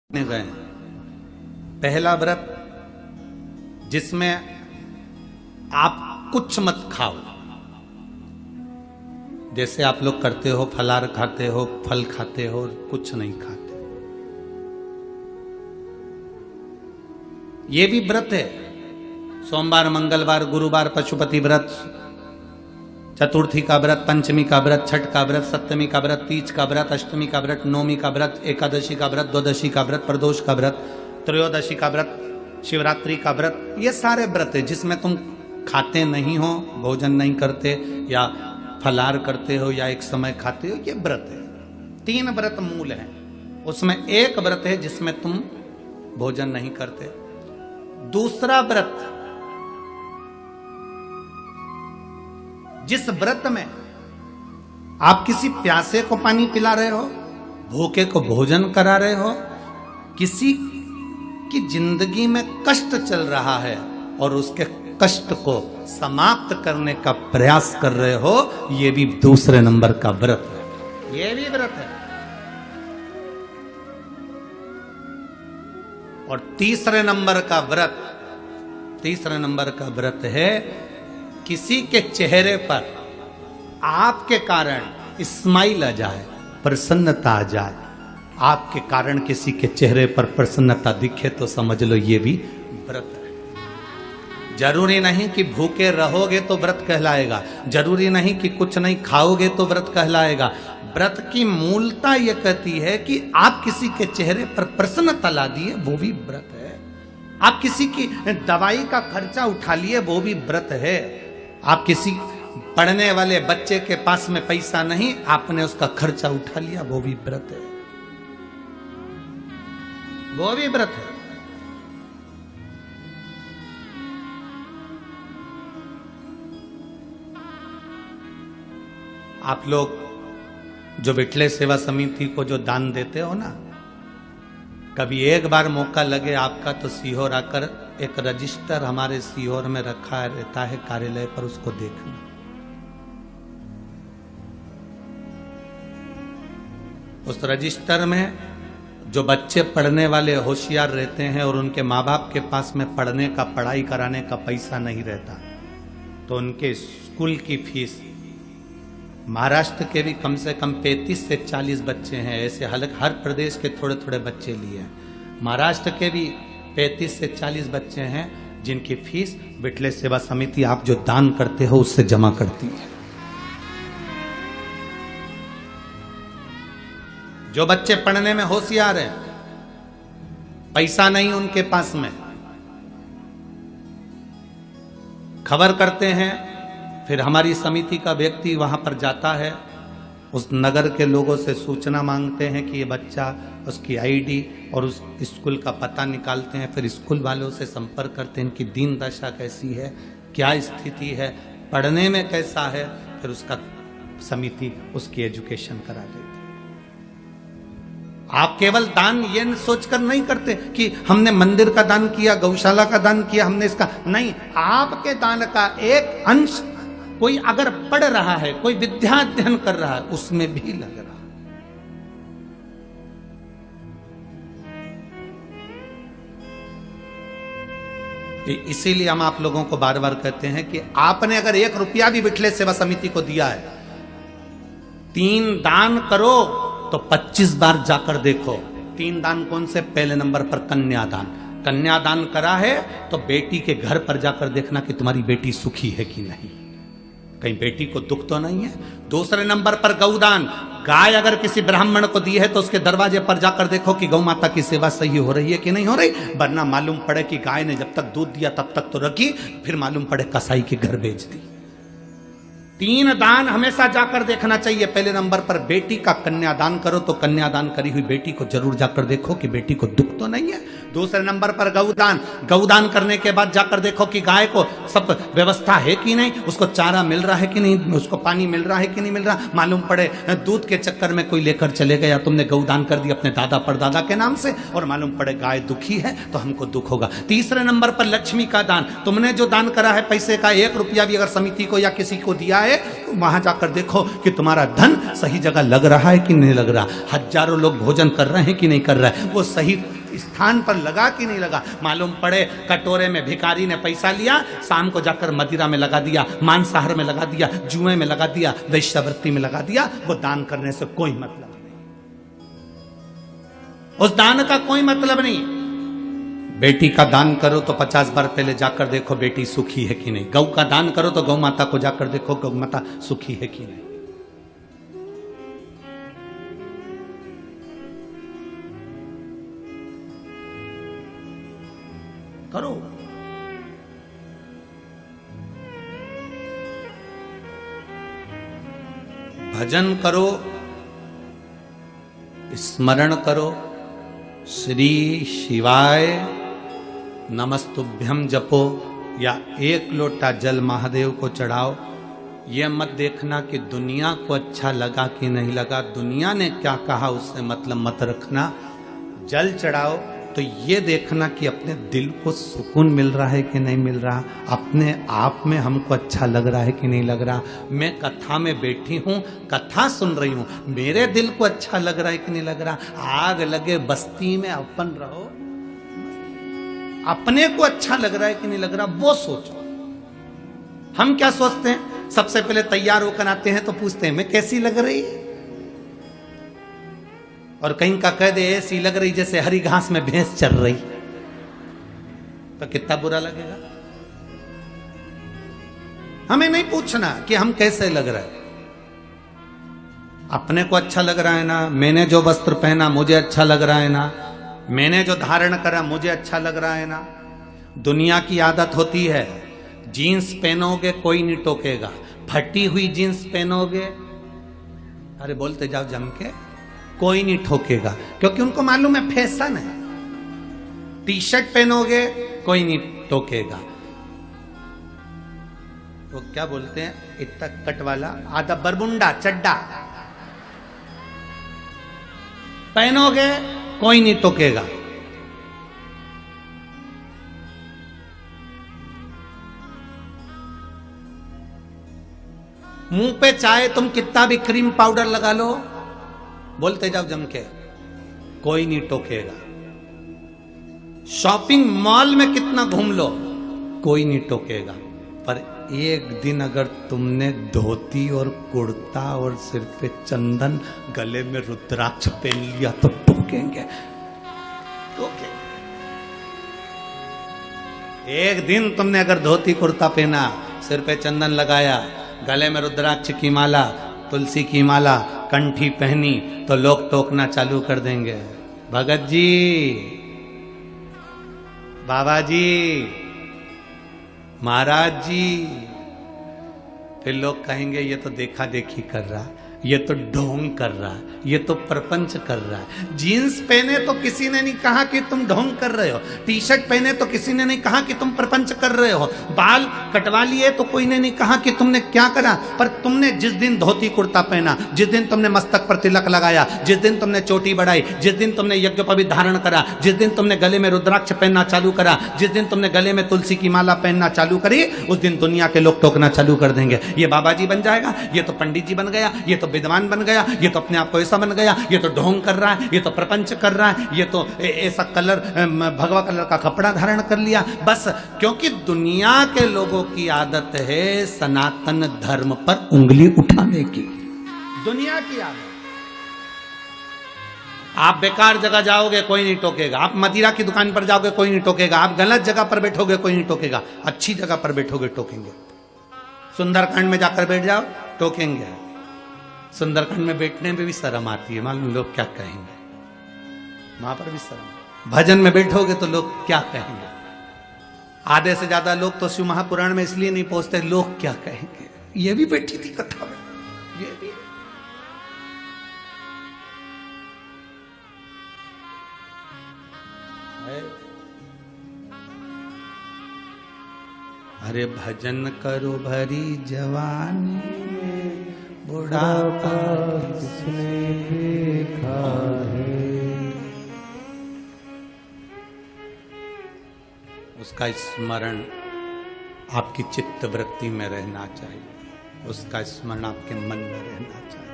गए। पहला व्रत जिसमें आप कुछ मत खाओ, जैसे आप लोग करते हो, फलाहार खाते हो, फल खाते हो, कुछ नहीं खाते। ये भी व्रत है। सोमवार, मंगलवार, गुरुवार पशुपति व्रत, चतुर्थी का व्रत, पंचमी का व्रत, छठ का व्रत, सप्तमी का व्रत, तीज का व्रत, अष्टमी का व्रत, नवमी का व्रत, एकादशी का व्रत, द्वादशी का व्रत, प्रदोष का व्रत, त्रयोदशी का व्रत, शिवरात्रि का व्रत। ये सारे व्रत है जिसमें तुम खाते नहीं हो, भोजन नहीं करते, या फलाहार करते हो, या एक समय खाते हो। ये व्रत है। 3 व्रत मूल है, उसमें एक व्रत है जिसमें तुम भोजन नहीं करते। दूसरा व्रत, जिस व्रत में आप किसी प्यासे को पानी पिला रहे हो, भूखे को भोजन करा रहे हो, किसी की जिंदगी में कष्ट चल रहा है और उसके कष्ट को समाप्त करने का प्रयास कर रहे हो, ये भी दूसरे नंबर का व्रत है। ये भी व्रत है। और तीसरे नंबर का व्रत है किसी के चेहरे पर आपके कारण स्माइल आ जाए, प्रसन्नता आ जाए। आपके कारण किसी के चेहरे पर प्रसन्नता दिखे तो समझ लो ये भी व्रत है। जरूरी नहीं कि भूखे रहोगे तो व्रत कहलाएगा, जरूरी नहीं कि कुछ नहीं खाओगे तो व्रत कहलाएगा। व्रत की मूलता यह कहती है कि आप किसी के चेहरे पर प्रसन्नता ला दिए, वो भी व्रत है। आप किसी की दवाई का खर्चा उठा लिए, वो भी व्रत है। आप किसी पढ़ने वाले बच्चे के पास में पैसा नहीं, आपने उसका खर्चा उठा लिया, वो भी व्रत है। वो भी व्रत है। आप लोग जो विठले सेवा समिति को जो दान देते हो ना, कभी एक बार मौका लगे आपका तो सीहोर आकर, एक रजिस्टर हमारे सीहोर में रखा रहता है कार्यालय पर, उसको देखना। उस रजिस्टर में जो बच्चे पढ़ने वाले होशियार रहते हैं और उनके माँ बाप के पास में पढ़ने का, पढ़ाई कराने का पैसा नहीं रहता, तो उनके स्कूल की फीस, महाराष्ट्र के भी कम से कम 35 से 40 बच्चे हैं, ऐसे हर प्रदेश के थोड़े थोड़े बच्चे लिए हैं। महाराष्ट्र के भी 35 से 40 बच्चे हैं जिनकी फीस विठले सेवा समिति आप जो दान करते हो उससे जमा करती है। जो बच्चे पढ़ने में होशियार हैं, पैसा नहीं उनके पास में, खबर करते हैं, फिर हमारी समिति का व्यक्ति वहां पर जाता है, उस नगर के लोगों से सूचना मांगते हैं कि ये बच्चा, उसकी आईडी और उस स्कूल का पता निकालते हैं, फिर स्कूल वालों से संपर्क करते हैं, इनकी दीन दशा कैसी है, क्या स्थिति है, पढ़ने में कैसा है, फिर उसका समिति उसकी एजुकेशन करा देती है। आप केवल दान ये सोचकर नहीं करते कि हमने मंदिर का दान किया, गौशाला का दान किया, हमने इसका नहीं। आपके दान का एक अंश कोई अगर पढ़ रहा है, कोई विद्या अध्ययन कर रहा है, उसमें भी लग रहा है। इसीलिए हम आप लोगों को बार बार कहते हैं कि आपने अगर 1 रुपया भी विठले सेवा समिति को दिया है, 3 दान करो तो 25 बार जाकर देखो। 3 दान कौन से? पहले नंबर पर कन्यादान। कन्यादान करा है तो बेटी के घर पर जाकर देखना कि तुम्हारी बेटी सुखी है कि नहीं, कहीं बेटी को दुख तो नहीं है। दूसरे नंबर पर गौदान। गाय अगर किसी ब्राह्मण को दी है तो उसके दरवाजे पर जाकर देखो कि गौ माता की सेवा सही हो रही है कि नहीं हो रही, वरना मालूम पड़े कि गाय ने जब तक दूध दिया तब तक तो रखी, फिर मालूम पड़े कसाई के घर बेच दी। 3 दान हमेशा जाकर देखना चाहिए। पहले नंबर पर बेटी का कन्यादान करो तो कन्यादान करी हुई बेटी को जरूर जाकर देखो कि बेटी को दुख तो नहीं है। दूसरे नंबर पर गौदान। गौदान करने के बाद जाकर देखो कि गाय को सब व्यवस्था है कि नहीं, उसको चारा मिल रहा है कि नहीं, उसको पानी मिल रहा है कि नहीं मिल रहा। मालूम पड़े दूध के चक्कर में कोई लेकर चले गया, तुमने गौदान कर दिया अपने दादा परदादा के नाम से, और मालूम पड़े गाय दुखी है तो हमको दुख होगा। तीसरे नंबर पर लक्ष्मी का दान। तुमने जो दान करा है पैसे का 1 रुपया भी अगर समिति को या किसी को दिया है, तो वहां जाकर देखो कि तुम्हारा धन सही जगह लग रहा है कि नहीं लग रहा। हजारों लोग भोजन कर रहे हैं कि नहीं कर रहा है, वो सही स्थान पर लगा कि नहीं लगा? मालूम पड़े कटोरे में भिखारी ने पैसा लिया, शाम को जाकर मदिरा में लगा दिया, मांसाहार में लगा दिया, जुए में लगा दिया, वेश्यावृत्ति में लगा दिया, वो दान करने से कोई मतलब नहीं, उस दान का कोई मतलब नहीं। बेटी का दान करो तो 50 बार पहले जाकर देखो बेटी सुखी है कि नहीं। गौ का दान करो तो गौ माता को जाकर देखो गौ माता सुखी है कि नहीं। करो। भजन करो, स्मरण करो, श्री शिवाय नमस्तुभ्यम जपो, या एक लोटा जल महादेव को चढ़ाओ। यह मत देखना कि दुनिया को अच्छा लगा कि नहीं लगा, दुनिया ने क्या कहा उससे मतलब मत रखना। जल चढ़ाओ तो ये देखना कि अपने दिल को सुकून मिल रहा है कि नहीं मिल रहा, अपने आप में हमको अच्छा लग रहा है कि नहीं लग रहा। मैं कथा में बैठी हूँ, कथा सुन रही हूँ, मेरे दिल को अच्छा लग रहा है कि नहीं लग रहा। आग लगे बस्ती में अपन रहो, अपने को अच्छा लग रहा है कि नहीं लग रहा वो सोचो। हम क्या सोचते हैं, सबसे पहले तैयार होकर आते हैं तो पूछते हैं मैं कैसी लग रही, और कहीं का कह दे ऐसी लग रही जैसे हरी घास में भैंस चल रही, तो कितना बुरा लगेगा। हमें नहीं पूछना कि हम कैसे लग रहे हैं, अपने को अच्छा लग रहा है ना, मैंने जो वस्त्र पहना मुझे अच्छा लग रहा है ना, मैंने जो धारण करा मुझे अच्छा लग रहा है ना। दुनिया की आदत होती है, जीन्स पहनोगे कोई नहीं टोकेगा, फटी हुई जीन्स पहनोगे, अरे बोलते जाओ जम के, कोई नहीं ठोकेगा, क्योंकि उनको मालूम है फैशन है। टी शर्ट पहनोगे कोई नहीं टोकेगा, वो क्या बोलते हैं इतना कट वाला आधा बरमुंडा चड्डा पहनोगे कोई नहीं टोकेगा। मुंह पे चाहे तुम कितना भी क्रीम पाउडर लगा लो, बोलते जाओ जम के, कोई नहीं टोकेगा। शॉपिंग मॉल में कितना घूम लो कोई नहीं टोकेगा, पर एक दिन अगर तुमने धोती और कुर्ता और सिर पे चंदन गले में रुद्राक्ष पहन लिया तो टोकेंगे, टोकेंगे। एक दिन तुमने अगर धोती कुर्ता पहना, सिर पे चंदन लगाया, गले में रुद्राक्ष की माला, तुलसी की माला, कंठी पहनी, तो लोग टोकना चालू कर देंगे, भगत जी, बाबा जी, महाराज जी। फिर लोग कहेंगे ये तो देखा देखी कर रहा, ये तो ढोंग कर रहा, ये तो प्रपंच कर रहा है। जीन्स पहने तो किसी ने नहीं कहा कि तुम ढोंग कर रहे हो, टी शर्ट पहने तो किसी ने नहीं कहा कि तुम प्रपंच कर रहे हो, बाल कटवा लिए तो कोई ने नहीं कहा कि तुमने क्या करा, पर तुमने जिस दिन धोती कुर्ता पहना, जिस दिन तुमने मस्तक पर तिलक लगाया, जिस दिन तुमने चोटी बढ़ाई, जिस दिन तुमने यज्ञोपवीत धारण करा, जिस दिन तुमने गले में रुद्राक्ष पहनना चालू करा, जिस दिन तुमने गले में तुलसी की माला पहनना चालू करी, उस दिन दुनिया के लोग टोकना चालू कर देंगे, ये बाबा जी बन जाएगा, ये तो पंडित जी बन गया, ये तो विद्वान बन गया, ये तो अपने आप को ऐसा बन गया, ये तो ढोंग कर रहा है, ये तो प्रपंच कर रहा है, ये तो ऐसा कलर भगवा कलर का कपड़ा धारण कर लिया। बस क्योंकि दुनिया के लोगों की आदत है सनातन धर्म पर उंगली उठाने की, दुनिया की आदत। आप बेकार जगह जाओगे कोई नहीं टोकेगा, आप मदिरा की दुकान पर जाओगे कोई नहीं टोकेगा, आप गलत जगह पर बैठोगे कोई नहीं टोकेगा, अच्छी जगह पर बैठोगे टोकेंगे। सुंदरकांड में जाकर बैठ जाओ टोकेंगे, सुंदरकांड में बैठने में भी शर्म आती है, मालूम लोग क्या कहेंगे, वहां पर भी शर्म। भजन में बैठोगे तो लोग क्या कहेंगे, आधे से ज्यादा लोग तो शिव महापुराण में इसलिए नहीं पहुंचते, लोग क्या कहेंगे। ये भी बैठी थी कथा में, ये भी। अरे भजन करो भरी जवानी, बुढ़ापा किसने देखा है। उसका स्मरण आपकी चित्त वृत्ति में रहना चाहिए, उसका स्मरण आपके मन में रहना चाहिए।